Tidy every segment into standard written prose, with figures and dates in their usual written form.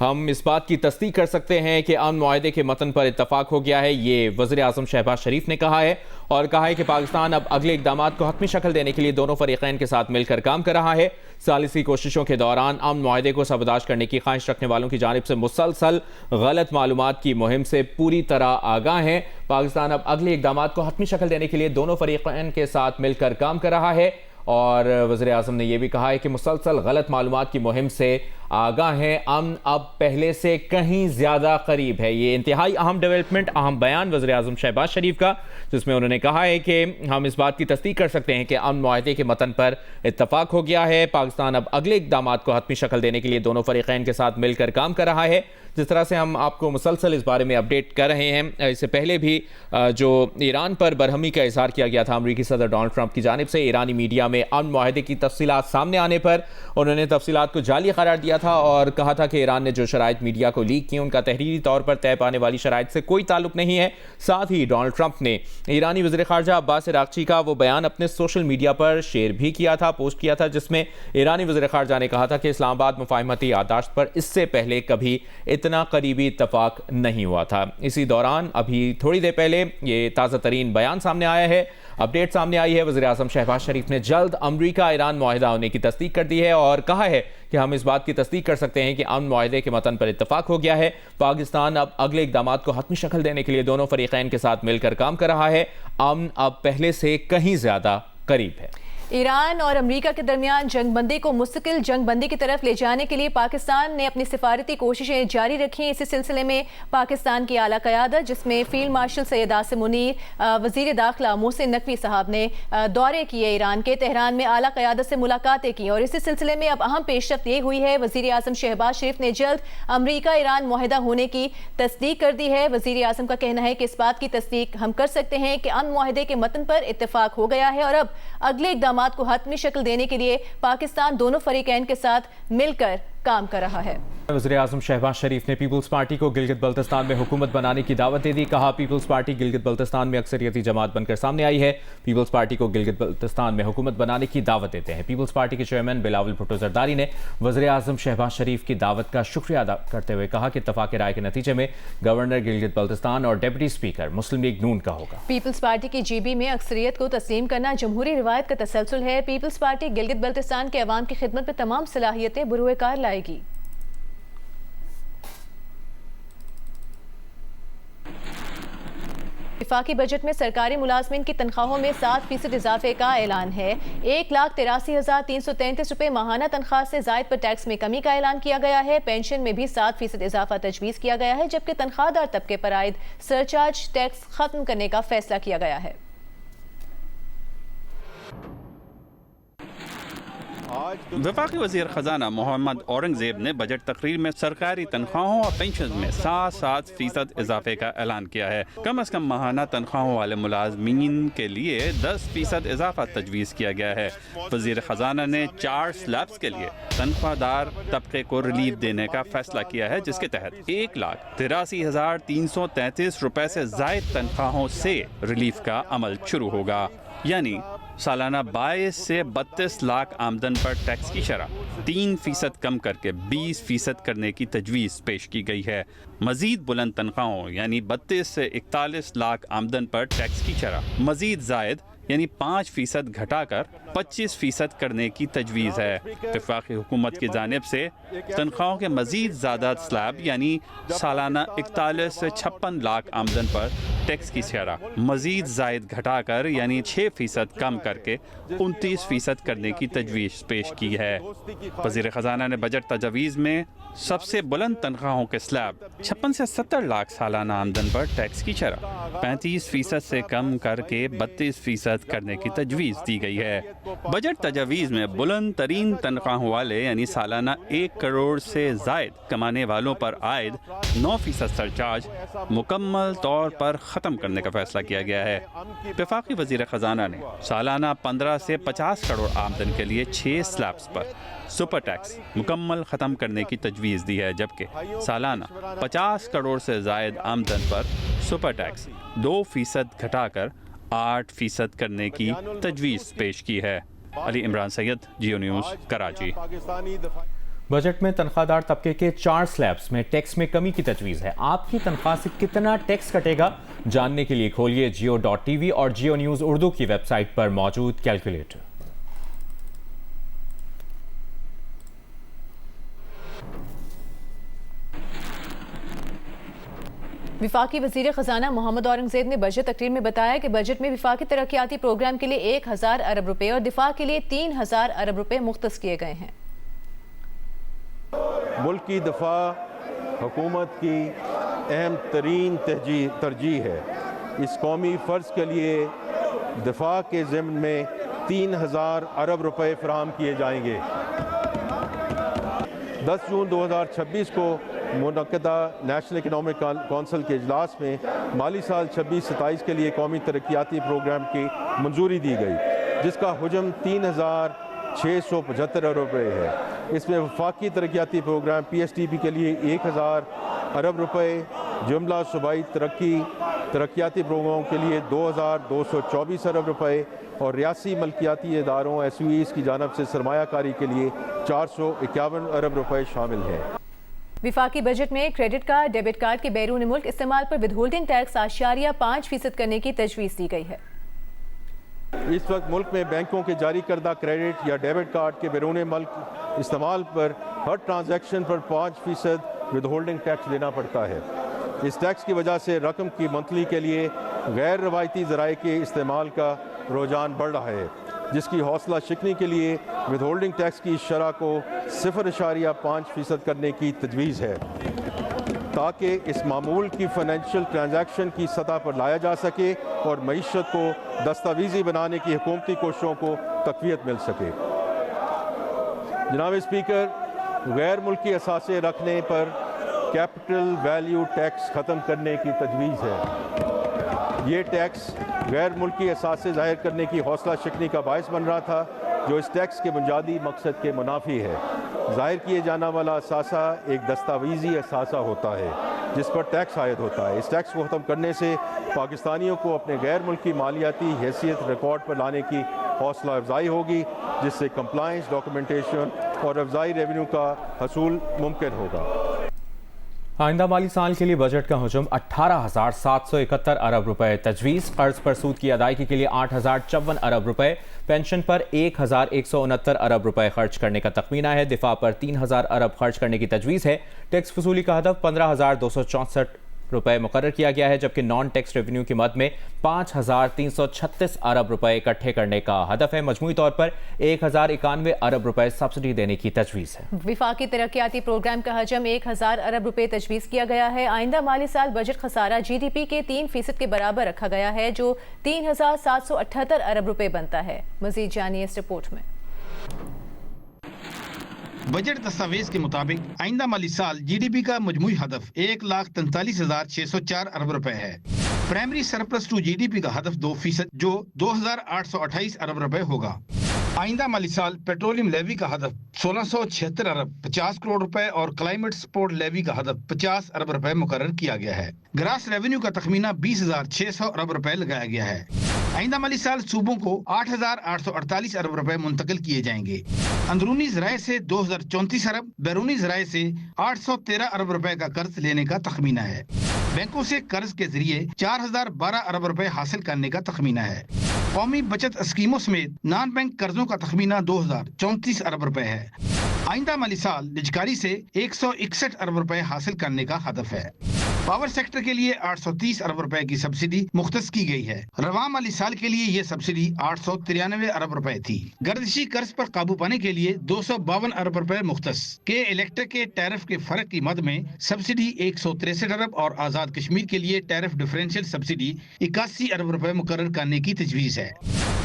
ہم اس بات کی تصدیق کر سکتے ہیں کہ امن معاہدے کے متن پر اتفاق ہو گیا ہے، یہ وزیر اعظم شہباز شریف نے کہا ہے، اور کہا ہے کہ پاکستان اب اگلے اقدامات کو حتمی شکل دینے کے لیے دونوں فریقین کے ساتھ مل کر کام کر رہا ہے۔ ثالثی کوششوں کے دوران امن معاہدے کو سبوداش کرنے کی خواہش رکھنے والوں کی جانب سے مسلسل غلط معلومات کی مہم سے پوری طرح آگاہ ہیں۔ پاکستان اب اگلے اقدامات کو حتمی شکل دینے کے لیے دونوں فریقین کے ساتھ مل کر کام کر رہا ہے، اور وزیر اعظم نے یہ بھی کہا ہے کہ مسلسل غلط معلومات کی مہم سے آگاہ ہیں، امن اب پہلے سے کہیں زیادہ قریب ہے۔ یہ انتہائی اہم ڈیولپمنٹ، اہم بیان وزیر اعظم شہباز شریف کا، جس میں انہوں نے کہا ہے کہ ہم اس بات کی تصدیق کر سکتے ہیں کہ امن معاہدے کے متن پر اتفاق ہو گیا ہے۔ پاکستان اب اگلے اقدامات کو حتمی شکل دینے کے لیے دونوں فریقین کے ساتھ مل کر کام کر رہا ہے۔ جس طرح سے ہم آپ کو مسلسل اس بارے میں اپڈیٹ کر رہے ہیں، اس سے پہلے بھی جو ایران پر برہمی کا اظہار کیا گیا تھا امریکی صدر ڈونلڈ ٹرمپ کی جانب سے، ایرانی میڈیا میں امن معاہدے کی تفصیلات سامنے آنے پر انہوں نے تفصیلات کو جعلی قرار دیا تھا اور کہا تھا کہ ایران نے جو شرائط میڈیا کو لیک کی ان کا تحریری طور پر طے پانے والی شرائط سے کوئی تعلق نہیں ہے۔ ساتھ ہی ڈونلڈ ٹرمپ نے ایرانی وزیر خارجہ عباس عراقچی کا وہ بیان اپنے سوشل میڈیا پر شیئر بھی کیا تھا، پوسٹ کیا تھا، جس میں ایرانی وزیر خارجہ نے کہا تھا کہ اسلام آباد مفاہمتی یادداشت پر اس سے پہلے کبھی اتنا قریبی اتفاق نہیں ہوا تھا۔ اسی دوران ابھی تھوڑی دیر پہلے یہ تازہ ترین بیان سامنے آیا ہے، اپڈیٹ سامنے آئی ہے۔ وزیر اعظم شہباز شریف نے جلد امریکہ ایران معاہدہ ہونے کی تصدیق کر دی ہے اور کہا ہے کہ ہم اس بات کی تصدیق کر سکتے ہیں کہ امن معاہدے کے متن پر اتفاق ہو گیا ہے۔ پاکستان اب اگلے اقدامات کو حتمی شکل دینے کے لیے دونوں فریقین کے ساتھ مل کر کام کر رہا ہے، امن اب پہلے سے کہیں زیادہ قریب ہے۔ ایران اور امریکہ کے درمیان جنگ بندی کو مستقل جنگ بندی کی طرف لے جانے کے لیے پاکستان نے اپنی سفارتی کوششیں جاری رکھی۔ اسی سلسلے میں پاکستان کی اعلیٰ قیادت، جس میں فیلڈ مارشل سید عاصم منیر، وزیر داخلہ محسن نقوی صاحب نے دورے کیے ایران کے، تہران میں اعلیٰ قیادت سے ملاقاتیں کی، اور اسی سلسلے میں اب اہم پیش رفت یہ ہوئی ہے، وزیر اعظم شہباز شریف نے جلد امریکہ ایران معاہدہ ہونے کی تصدیق کر دی ہے۔ وزیر اعظم کا کہنا ہے کہ اس بات کی تصدیق ہم کر سکتے ہیں کہ امن معاہدے کے متن پر اتفاق ہو گیا ہے، اور اب اگلے اقدامات کو حتمی شکل دینے کے لیے پاکستان دونوں فریقین کے ساتھ مل کر کام کر رہا ہے۔ وزیر اعظم شہباز شریف نے پیپلز پارٹی کو گلگت بلتستان میں حکومت بنانے کی دعوت دے دی، کہا پیپلز پارٹی گلگت بلتستان میں اکثریتی جماعت بن کر سامنے آئی ہے، پیپلز پارٹی کو گلگت بلتستان میں حکومت بنانے کی دعوت دیتے ہیں۔ پیپلز پارٹی کے چیئرمین بلاول بھٹو زرداری نے وزیر اعظم شہباز شریف کی دعوت کا شکریہ ادا کرتے ہوئے کہا کہ اتفاق رائے کے نتیجے میں گورنر گلگت بلتستان اور ڈپٹی اسپیکر مسلم لیگ نون کا ہوگا۔ پیپلز پارٹی کی جی بی میں اکثریت کو تسلیم کرنا جمہوری روایت کا تسلسل ہے۔ پیپلز پارٹی گلگت بلتستان کے عوام کی خدمت میں تمام صلاحیتیں بروئے کار لائے گی۔ وفاقی بجٹ میں سرکاری ملازمین کی تنخواہوں میں 7% اضافے کا اعلان ہے۔ 1,83,333 روپے ماہانہ تنخواہ سے زائد پر ٹیکس میں کمی کا اعلان کیا گیا ہے۔ پینشن میں بھی 7% اضافہ تجویز کیا گیا ہے، جبکہ تنخواہ دار طبقے پر عائد سرچارج ٹیکس ختم کرنے کا فیصلہ کیا گیا ہے۔ وفاقی وزیر خزانہ محمد اورنگزیب نے بجٹ تقریر میں سرکاری تنخواہوں اور پینشن میں 7% اضافے کا اعلان کیا ہے۔ کم از کم ماہانہ تنخواہوں والے ملازمین کے لیے 10% اضافہ تجویز کیا گیا ہے۔ وزیر خزانہ نے 4 سلیبس کے لیے تنخواہ دار طبقے کو ریلیف دینے کا فیصلہ کیا ہے، جس کے تحت 1,83,333 روپے سے زائد تنخواہوں سے ریلیف کا عمل شروع ہوگا، یعنی سالانہ 22 سے 32 لاکھ آمدن پر ٹیکس کی شرح 3% کم کر کے 20% کرنے کی تجویز پیش کی گئی ہے۔ مزید بلند تنخواہوں یعنی 32 سے 41 لاکھ آمدن پر ٹیکس کی شرح مزید زائد یعنی 5% گھٹا کر 25% کرنے کی تجویز ہے۔ وفاقی حکومت کی جانب سے تنخواہوں کے مزید زیادہ سلیب یعنی سالانہ 41 سے 56 لاکھ آمدن پر ٹیکس کی شرح مزید زائد گھٹا کر یعنی 6% کم کر کے 29% کرنے کی تجویز پیش کی ہے۔ وزیر خزانہ نے بجٹ تجویز میں سب سے بلند تنخواہوں کے سلیب 56 سے 70 لاکھ سالانہ آمدن پر ٹیکس کی شرح 35% سے کم کر کے 32% کرنے کی تجویز دی گئی ہے۔ بجٹ تجویز میں بلند ترین تنخواہوں والے یعنی سالانہ 1 کروڑ سے زائد کمانے والوں پر عائد 9% سرچارج مکمل طور پر ختم کرنے کا فیصلہ کیا گیا ہے۔ وفاقی وزیر خزانہ نے سالانہ 15 سے 50 کروڑ آمدن کے لیے 6 سلیبس پر سپر ٹیکس مکمل ختم کرنے کی تجویز دی ہے، جبکہ سالانہ 50 کروڑ سے زائد آمدن پر سپر ٹیکس 2% گھٹا کر 8% کرنے کی تجویز پیش کی ہے۔ علی عمران سید، جیو نیوز، کراچی۔ بجٹ میں تنخواہ دار طبقے کے 4 سلیبس میں ٹیکس میں کمی کی تجویز ہے. آپ کی تنخواہ سے کتنا ٹیکس کٹے گا جاننے کے لیے کھولیے jio.tv اور جیو نیوز اردو کی ویب سائٹ پر موجود کیلکولیٹر. وفاقی وزیر خزانہ محمد اورنگزیب نے بجٹ تقریر میں بتایا کہ بجٹ میں وفاقی ترقیاتی پروگرام کے لیے 1000 ارب روپے اور دفاع کے لیے 3000 ارب روپے مختص کیے گئے ہیں. ملک کی دفاع حکومت کی اہم ترین ترجیح ہے. اس قومی فرض کے لیے دفاع کے ضمن میں 3000 ارب روپے فراہم کیے جائیں گے. 10 جون 2026 کو منعقدہ نیشنل اکنامک کونسل کے اجلاس میں مالی سال 26-27 کے لیے قومی ترقیاتی پروگرام کی منظوری دی گئی جس کا حجم 3675 ارب روپے ہے. اس میں وفاقی ترقیاتی پروگرام PSTP کے لیے 1000 ارب روپے، جملہ صوبائی ترقیاتی پروگراموں کے لیے 2224 ارب روپے اور ریاستی ملکیاتی اداروں SOEs کی جانب سے سرمایہ کاری کے لیے 451 ارب روپے شامل ہیں. وفاقی بجٹ میں کریڈٹ کارڈ، ڈیبٹ کارڈ کے بیرون ملک استعمال پر ود ہولڈنگ ٹیکس 8.5% کرنے کی تجویز دی گئی ہے. اس وقت ملک میں بینکوں کے جاری کردہ کریڈٹ یا ڈیبٹ کارڈ کے بیرون ملک استعمال پر ہر ٹرانزیکشن پر 5% ود ہولڈنگ ٹیکس دینا پڑتا ہے. اس ٹیکس کی وجہ سے رقم کی منتقلی کے لیے غیر روایتی ذرائع کے استعمال کا رجحان بڑھ رہا ہے جس کی حوصلہ شکنی کے لیے ود ہولڈنگ ٹیکس کی شرح کو 0.5% کرنے کی تجویز ہے تاکہ اس معمول کی فائنینشیل ٹرانزیکشن کی سطح پر لایا جا سکے اور معیشت کو دستاویزی بنانے کی حکومتی کوششوں کو تقویت مل سکے. جناب اسپیکر، غیر ملکی اثاثے رکھنے پر کیپٹل ویلیو ٹیکس ختم کرنے کی تجویز ہے. یہ ٹیکس غیر ملکی اثاثے ظاہر کرنے کی حوصلہ شکنی کا باعث بن رہا تھا جو اس ٹیکس کے بنیادی مقصد کے منافی ہے. ظاہر کیے جانا والا اثاثہ ایک دستاویزی اثاثہ ہوتا ہے جس پر ٹیکس عائد ہوتا ہے. اس ٹیکس کو ختم کرنے سے پاکستانیوں کو اپنے غیر ملکی مالیاتی حیثیت ریکارڈ پر لانے کی حوصلہ افزائی ہوگی جس سے کمپلائنس، ڈاکومنٹیشن اور افزائی ریونیو کا حصول ممکن ہوگا. آئندہ مالی سال کے لیے بجٹ کا حجم 18,771 ارب روپے تجویز. قرض پر سود کی ادائیگی کے لیے 8,054 ارب روپے، پینشن پر 1,169 ارب روپے خرچ کرنے کا تخمینہ ہے. دفاع پر 3,000 ارب خرچ کرنے کی تجویز ہے. ٹیکس وصولی کا ہدف 15,264 روپے مقرر کیا گیا ہے جبکہ نان ٹیکس ریونیو کی مد میں 5,336 ارب روپے اکٹھے کرنے کا ہدف ہے. مجموعی طور پر 1,091 ارب روپے سبسڈی دینے کی تجویز ہے. وفاقی ترقیاتی پروگرام کا حجم 1,000 ارب روپے تجویز کیا گیا ہے. آئندہ مالی سال بجٹ خسارہ GDP کے 3% کے برابر رکھا گیا ہے جو 3,778 ارب روپے بنتا ہے. مزید جانیے اس رپورٹ میں. بجٹ دستاویز کے مطابق آئندہ مالی سال GDP کا مجموعی ہدف 1,43,604 ارب روپے ہے. پرائمری سرپلس ٹو GDP کا ہدف 2% جو 2,828 ارب روپے ہوگا. آئندہ مالی سال پیٹرولیم لیوی کا ہدف 1,676 ارب 50 کروڑ روپے اور کلائمیٹ سپورٹ لیوی کا ہدف 50 ارب روپے مقرر کیا گیا ہے. گراس ریونیو کا تخمینہ 20,600 ارب روپے لگایا گیا ہے. آئندہ مالی سال صوبوں کو 8,848 ارب روپے منتقل کیے جائیں گے. اندرونی ذرائع سے 2,034 ارب، بیرونی ذرائع سے 813 ارب روپے کا قرض لینے کا تخمینہ ہے. بینکوں سے قرض کے ذریعے 4,012 ارب روپے حاصل کرنے کا تخمینہ ہے. قومی بچت اسکیموں سمیت نان بینک قرضوں کا تخمینہ 2,034 ارب روپے ہے. آئندہ مالی سال نجکاری سے 161 ارب روپے حاصل کرنے کا ہدف ہے. پاور سیکٹر کے لیے 830 ارب روپے کی سبسڈی مختص کی گئی ہے. رواں مالی سال کے لیے یہ سبسڈی 893 ارب روپے تھی. گردشی قرض پر قابو پانے کے لیے 252 ارب روپے مختص. کے الیکٹرک کے ٹیرف کے فرق کی مد میں سبسڈی 163 ارب اور آزاد کشمیر کے لیے ٹیرف ڈیفرنشیل سبسڈی 81 ارب روپے مقرر کرنے کی تجویز ہے.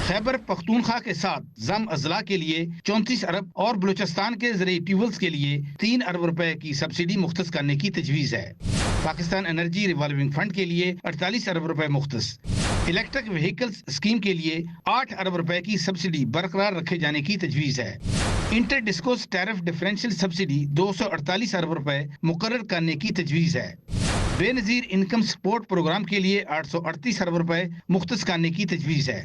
خیبر پختونخوا کے ساتھ ضم اضلاع کے لیے 34 ارب اور بلوچستان کے زرعی ٹیوبلز کے لیے 3 ارب روپے کی سبسڈی مختص کرنے کی تجویز ہے. پاکستان انرجی ریوالونگ فنڈ کے لیے 48 ارب روپے مختص. الیکٹرک وہیکلز اسکیم کے لیے 8 ارب روپے کی سبسڈی برقرار رکھے جانے کی تجویز ہے. Inter DISCOs tariff differential subsidy 248 ارب روپے مقرر کرنے کی تجویز ہے. بے نظیر انکم سپورٹ پروگرام کے لیے 838 ارب روپے مختص کرنے کی تجویز ہے.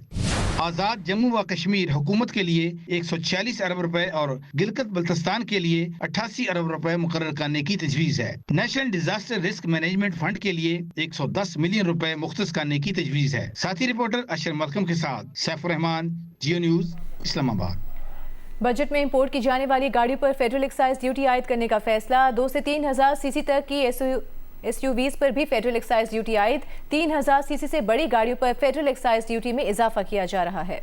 آزاد جموں و کشمیر حکومت کے لیے 146 ارب روپے اور گلگت بلتستان کے لیے 88 ارب روپے مقرر کرنے کی تجویز ہے۔ National disaster risk management fund کے لیے 110 ملین روپے مختص کرنے کی تجویز ہے۔ ساتھی رپورٹر اشر ملکم کے ساتھ سیف الرحمان، جیو نیوز، اسلام آباد۔ بجٹ میں امپورٹ کی جانے والی گاڑیوں پر فیڈرل ایکسائز ڈیوٹی عائد کرنے کا فیصلہ۔ 2 سے 3,000 سی سی تک کی ایس یو ویز پر بھی فیڈرل ایکسائز ڈیوٹی عائد۔ 3,000 سی سی سے بڑی گاڑیوں پر فیڈرل ایکسائز ڈیوٹی میں اضافہ کیا جا رہا ہے۔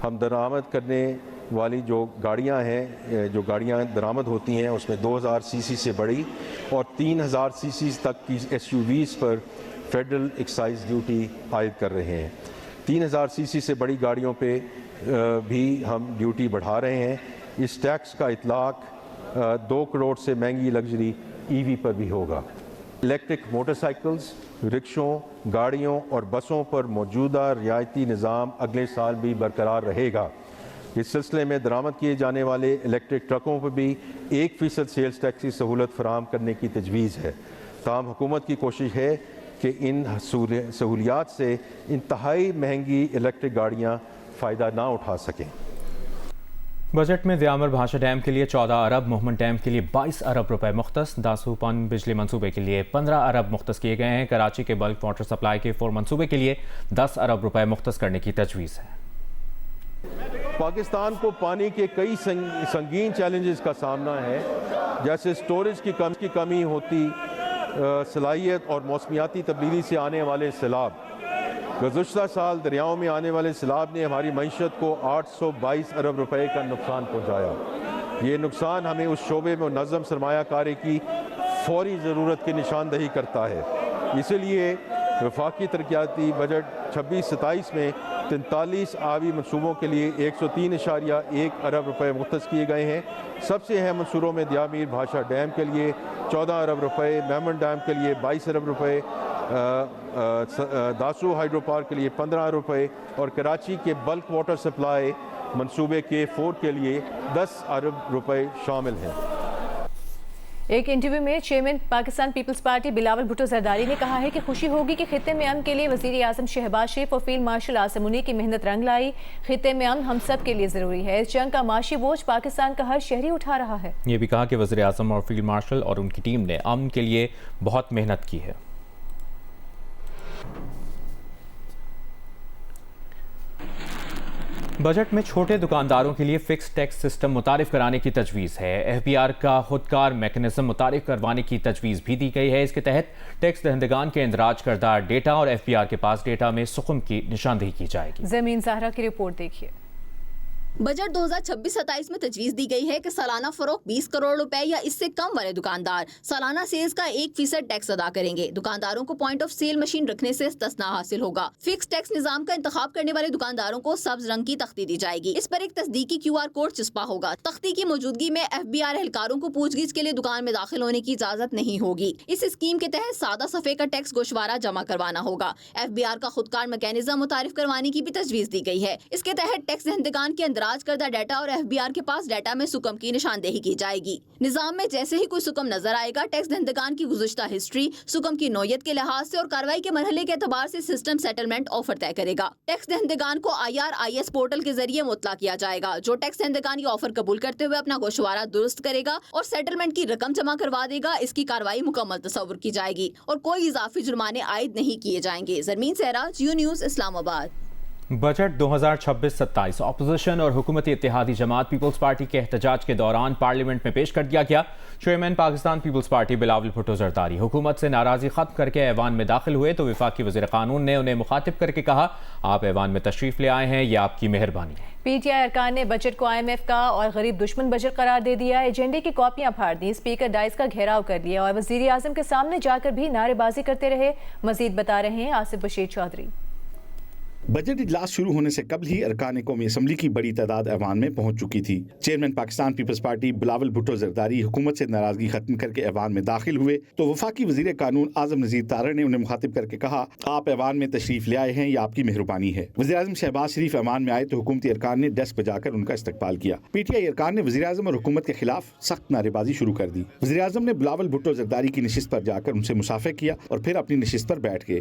ہم درآمد کرنے والی جو گاڑیاں ہیں، جو گاڑیاں درآمد ہوتی ہیں، اس میں 2,000 سی سی سے بڑی اور 3,000 سی سی تک کی ایس یو ویز پر فیڈرل ایکسائز ڈیوٹی عائد کر رہے ہیں۔ 3,000 سی سی سے بڑی گاڑیوں پہ بھی ہم ڈیوٹی بڑھا رہے ہیں۔ اس ٹیکس کا اطلاق 2 کروڑ سے مہنگی لگژری ای وی پر بھی ہوگا۔ الیکٹرک موٹر سائیکلز، رکشوں، گاڑیوں اور بسوں پر موجودہ رعایتی نظام اگلے سال بھی برقرار رہے گا۔ اس سلسلے میں درآمد کیے جانے والے الیکٹرک ٹرکوں پر بھی 1% سیلز ٹیکس کی سہولت فراہم کرنے کی تجویز ہے۔ تاہم حکومت کی کوشش ہے کہ ان سہولیات سے انتہائی مہنگی الیکٹرک گاڑیاں فائدہ نہ اٹھا سکیں۔ بجٹ میں دیامر بھاشا ڈیم کے لیے 14 ارب، موہمن ڈیم کے لیے 22 ارب روپے مختص، داسو پن بجلی منصوبے کے لیے 15 ارب مختص کیے گئے ہیں۔ کراچی کے بلک واٹر سپلائی کے 4 منصوبے کے لیے 10 ارب روپے مختص کرنے کی تجویز ہے۔ پاکستان کو پانی کے کئی سنگین چیلنجز کا سامنا ہے، جیسے سٹوریج کی کمی ہوتی صلاحیت اور موسمیاتی تبدیلی سے آنے والے سیلاب۔ گزشتہ سال دریاؤں میں آنے والے سیلاب نے ہماری معیشت کو 822 ارب روپے کا نقصان پہنچایا۔ یہ نقصان ہمیں اس شعبے میں منظم سرمایہ کاری کی فوری ضرورت کی نشاندہی کرتا ہے۔ اسی لیے وفاقی ترقیاتی بجٹ 26-27 میں 43 آبی منصوبوں کے لیے 103.1 ارب روپے مختص کیے گئے ہیں۔ سب سے اہم منصوبوں میں دیامیر بھاشا ڈیم کے لیے 14 ارب روپے، میمن ڈیم کے لیے 22 ارب روپے، داسو ہائیڈرو پارک کے لیے 15 ارب روپے اور کراچی کے بلک واٹر سپلائی منصوبے کے 4 کے لیے 10 ارب روپے شامل ہیں۔ ایک انٹرویو میں چیئرمین پاکستان پیپلز پارٹی بلاول بھٹو زرداری نے کہا ہے کہ خوشی ہوگی کہ خطے میں امن کے لیے وزیر اعظم شہباز شریف اور فیلڈ مارشل عاصم منی کی محنت رنگ لائی۔ خطے میں امن ہم سب کے لیے ضروری ہے۔ اس جنگ کا معاشی بوجھ پاکستان کا ہر شہری اٹھا رہا ہے۔ یہ بھی کہا کہ وزیر اعظم اور فیلڈ مارشل اور ان کی ٹیم نے امن کے لیے بہت محنت کی ہے۔ بجٹ میں چھوٹے دکانداروں کے لیے فکس ٹیکس سسٹم متعارف کرانے کی تجویز ہے۔ ایف بی آر کا خودکار میکنزم متعارف کروانے کی تجویز بھی دی گئی ہے۔ اس کے تحت ٹیکس دہندگان کے اندراج کردہ ڈیٹا اور ایف بی آر کے پاس ڈیٹا میں سقم کی نشاندہی کی جائے گی۔ زمین زہرا کی رپورٹ دیکھیے۔ بجٹ 2026-27 میں تجویز دی گئی ہے کہ سالانہ فروخت 20 کروڑ روپے یا اس سے کم والے دکاندار سالانہ سیلز کا 1% ٹیکس ادا کریں گے۔ دکانداروں کو پوائنٹ آف سیل مشین رکھنے سے استثناء حاصل ہوگا۔ فکس ٹیکس نظام کا انتخاب کرنے والے دکانداروں کو سبز رنگ کی تختی دی جائے گی۔ اس پر ایک تصدیقی QR کوڈ چسپا ہوگا۔ تختی کی موجودگی میں FBR اہلکاروں کو پوچھ گچھ کے لیے دکان میں داخل ہونے کی اجازت نہیں ہوگی۔ اس اسکیم کے تحت سادہ صفحے کا ٹیکس گوشوارہ جمع کروانا ہوگا۔ FBR کا خودکار میکینزم متعارف کروانے کی بھی تجویز دی گئی ہے۔ اس کے تحت ٹیکس دہندگان کے اندراج کردہ ڈیٹا اور FBR کے پاس ڈیٹا میں سکم کی نشاندہی کی جائے گی۔ نظام میں جیسے ہی کوئی سکم نظر آئے گا، ٹیکس دہندگان کی گزشتہ ہسٹری، سکم کی نوعیت کے لحاظ سے اور کارروائی کے مرحلے کے اعتبار سے سسٹم سیٹلمنٹ آفر طے کرے گا۔ ٹیکس دہندگان کو IRIS پورٹل کے ذریعے مطلع کیا جائے گا۔ جو ٹیکس دہندگان یہ آفر قبول کرتے ہوئے اپنا گوشوارہ درست کرے گا اور سیٹلمنٹ کی رقم جمع کروا دے گا، اس کی کارروائی مکمل تصور کی جائے گی اور کوئی اضافی جرمانے عائد نہیں کیے جائیں گے۔ زرمین سہرا، جیو نیوز، اسلام آباد۔ بجٹ 2026-27 اپوزیشن اور حکومتی اتحادی جماعت پیپلز پارٹی کے احتجاج کے دوران پارلیمنٹ میں پیش کر دیا گیا۔ چیئرمین پاکستان پیپلز پارٹی بلاول بھٹو زرداری حکومت سے ناراضی ختم کر کے ایوان میں داخل ہوئے تو وفاقی وزیر قانون نے انہیں مخاطب کر کے کہا، آپ ایوان میں تشریف لے آئے ہیں، یہ آپ کی مہربانی ہے۔ PTI ارکان نے بجٹ کو IMF کا اور غریب دشمن بجٹ قرار دے دیا۔ ایجنڈے کی کاپیاں پھاڑ دیں، اسپیکر ڈائز کا گھیراؤ کر لیا اور وزیر اعظم کے سامنے جا کر بھی نعرے بازی کرتے رہے۔ مزید بتا رہے ہیں آصف بشیر چودھری۔ بجٹ اجلاس شروع ہونے سے قبل ہی ارکان قومی اسمبلی کی بڑی تعداد ایوان میں پہنچ چکی تھی۔ چیئرمین پاکستان پیپلز پارٹی بلاول بھٹو زرداری حکومت سے ناراضگی ختم کر کے ایوان میں داخل ہوئے تو وفاقی وزیر قانون اعظم نذیر طارق نے انہیں مخاطب کر کے کہا، آپ ایوان میں تشریف لے آئے ہیں، یہ آپ کی مہربانی ہے۔ وزیر اعظم شہباز شریف ایوان میں آئے تو حکومتی ارکان نے ڈیسک بجا کر ان کا استقبال کیا۔ PTI ارکان نے وزیر اعظم اور حکومت کے خلاف سخت نعرے بازی شروع کر دی۔ وزیر اعظم نے بلاول بھٹو زرداری کی نشست پر جا کر ان سے مصافحہ کیا اور پھر اپنی نشست پر بیٹھ گئے۔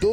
2